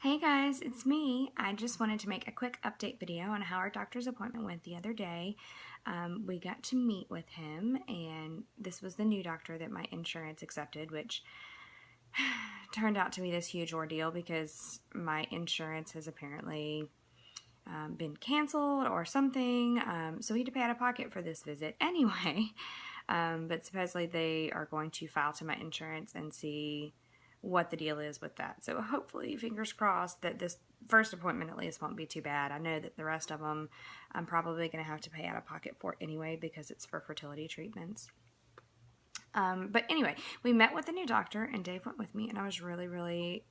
Hey guys, it's me. I just wanted to make a quick update video on how our doctor's appointment went the other day. We got to meet with him, and this was the new doctor that my insurance accepted, which turned out to be this huge ordeal because my insurance has apparently been canceled or something, so we had to pay out of pocket for this visit anyway. But supposedly they are going to file to my insurance and see what the deal is with that. So hopefully, fingers crossed, that this first appointment at least won't be too bad. I know that the rest of them I'm probably going to have to pay out of pocket for anyway because it's for fertility treatments. But anyway, we met with the new doctor, and Dave went with me, and I was really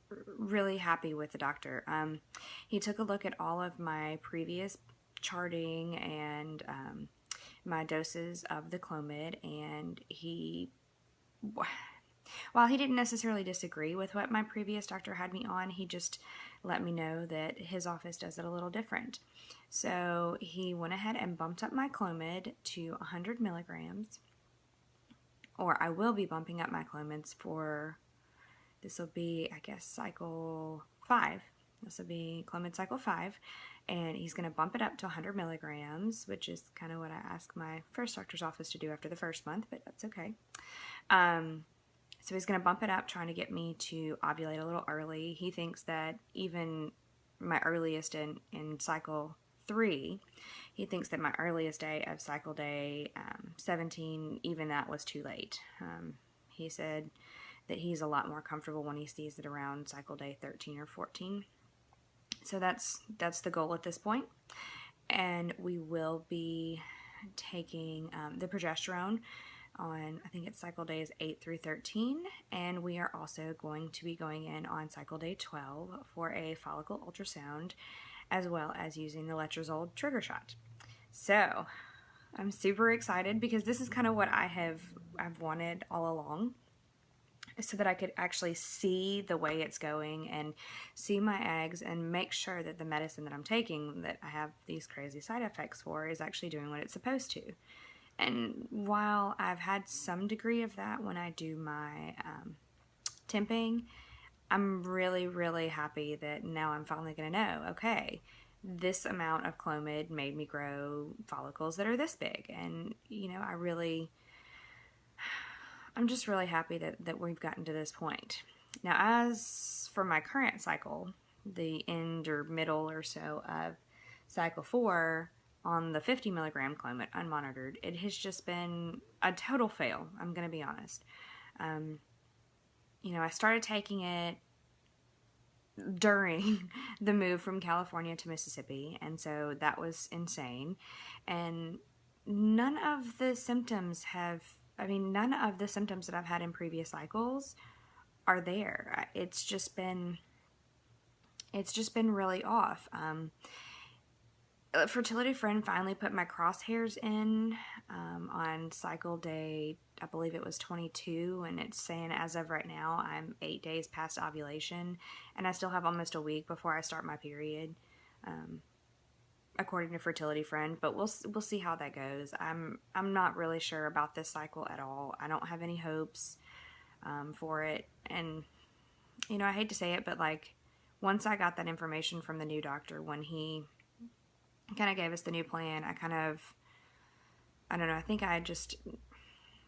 happy with the doctor. He took a look at all of my previous charting and my doses of the Clomid, and while he didn't necessarily disagree with what my previous doctor had me on, he just let me know that his office does it a little different. So he went ahead and bumped up my Clomid to 100 milligrams, or I will be bumping up my Clomids for, this will be, I guess, cycle 5. This will be Clomid cycle 5, and he's going to bump it up to 100 milligrams, which is kind of what I asked my first doctor's office to do after the first month, but that's okay. So he's going to bump it up, trying to get me to ovulate a little early. He thinks that even my earliest in cycle 3, he thinks that my earliest day of cycle day 17, even that was too late. He said that he's a lot more comfortable when he sees it around cycle day 13 or 14. So that's the goal at this point. And we will be taking the progesterone on, I think it's cycle days 8 through 13, and we are also going to be going in on cycle day 12 for a follicle ultrasound, as well as using the letrozole trigger shot. So I'm super excited because this is kind of what I've wanted all along, so that I could actually see the way it's going and see my eggs and make sure that the medicine that I'm taking, that I have these crazy side effects for, is actually doing what it's supposed to. And while I've had some degree of that when I do my temping, I'm really happy that now I'm finally going to know, okay, this amount of Clomid made me grow follicles that are this big. And, you know, I'm just really happy that we've gotten to this point. Now, as for my current cycle, the end or middle or so of cycle 4, on the 50 milligram Clomid unmonitored, it has just been a total fail. I'm going to be honest. You know, I started taking it during the move from California to Mississippi, and so that was insane. And none of the symptoms that I've had in previous cycles are there. It's just been really off. A fertility friend finally put my crosshairs in on cycle day, I believe it was 22, and it's saying as of right now I'm 8 days past ovulation, and I still have almost a week before I start my period, according to fertility friend. But we'll see how that goes. I'm not really sure about this cycle at all. I don't have any hopes for it, and you know, I hate to say it, but like, once I got that information from the new doctor, when he kind of gave us the new plan, I don't know, I think I just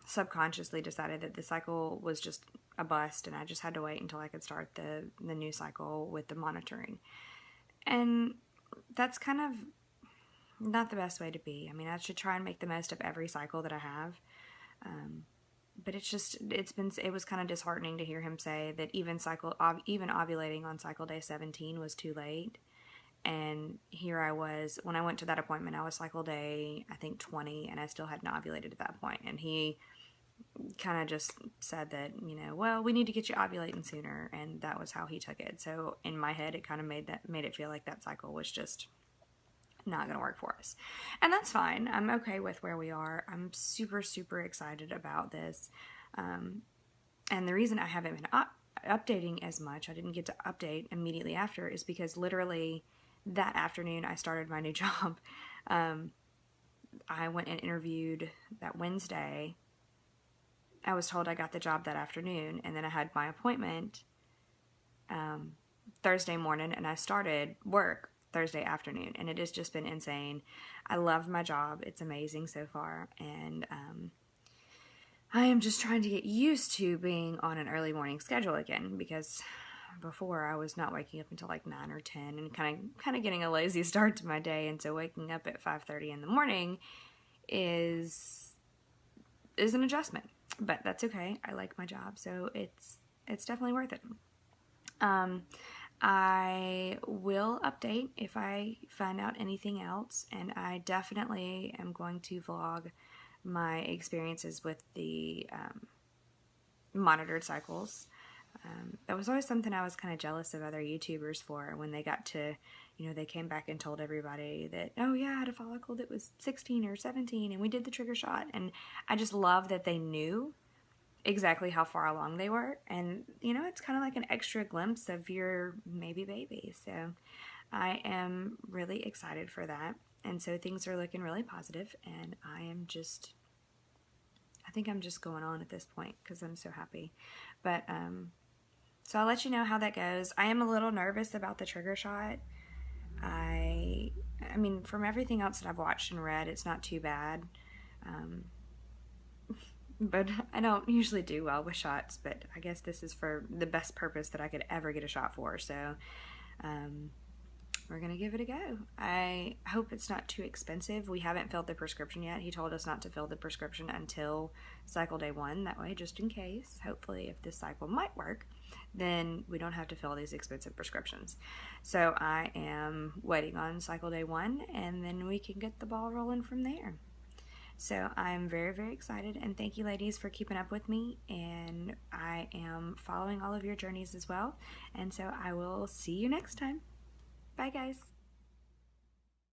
subconsciously decided that the cycle was just a bust, and I just had to wait until I could start the new cycle with the monitoring. And that's kind of not the best way to be. I mean, I should try and make the most of every cycle that I have. But it was kind of disheartening to hear him say that even ovulating on cycle day 17 was too late. And here I was, when I went to that appointment, I was cycle day, I think 20, and I still hadn't ovulated at that point. And he kind of just said that, you know, well, we need to get you ovulating sooner, and that was how he took it. So in my head, it kind of made it feel like that cycle was just not going to work for us. And that's fine. I'm okay with where we are. I'm super excited about this. And the reason I haven't been updating as much, I didn't get to update immediately after, is because literally that afternoon I started my new job. I went and interviewed that Wednesday. I was told I got the job that afternoon, and then I had my appointment Thursday morning, and I started work Thursday afternoon, and it has just been insane. I love my job. It's amazing so far, and I am just trying to get used to being on an early morning schedule again, because before I was not waking up until like 9 or 10 and kind of getting a lazy start to my day, and so waking up at 5:30 in the morning is an adjustment, but that's okay. I like my job, so it's definitely worth it. I will update if I find out anything else, and I definitely am going to vlog my experiences with the monitored cycles. That was always something I was kind of jealous of other YouTubers for, when they got to, they came back and told everybody that, oh yeah, I had a follicle that was 16 or 17 and we did the trigger shot. And I just love that they knew exactly how far along they were. And, it's kind of like an extra glimpse of your maybe baby. So I am really excited for that. And so things are looking really positive, and I think I'm just going on at this point because I'm so happy. But, so I'll let you know how that goes. I am a little nervous about the trigger shot. I mean, from everything else that I've watched and read, it's not too bad. But I don't usually do well with shots, but I guess this is for the best purpose that I could ever get a shot for. So, we're going to give it a go. I hope it's not too expensive. We haven't filled the prescription yet. He told us not to fill the prescription until cycle day 1. That way, just in case, hopefully if this cycle might work, then we don't have to fill these expensive prescriptions. So I am waiting on cycle day 1, and then we can get the ball rolling from there. So I'm very, very excited, and thank you ladies for keeping up with me, and I am following all of your journeys as well. And so I will see you next time. Bye guys.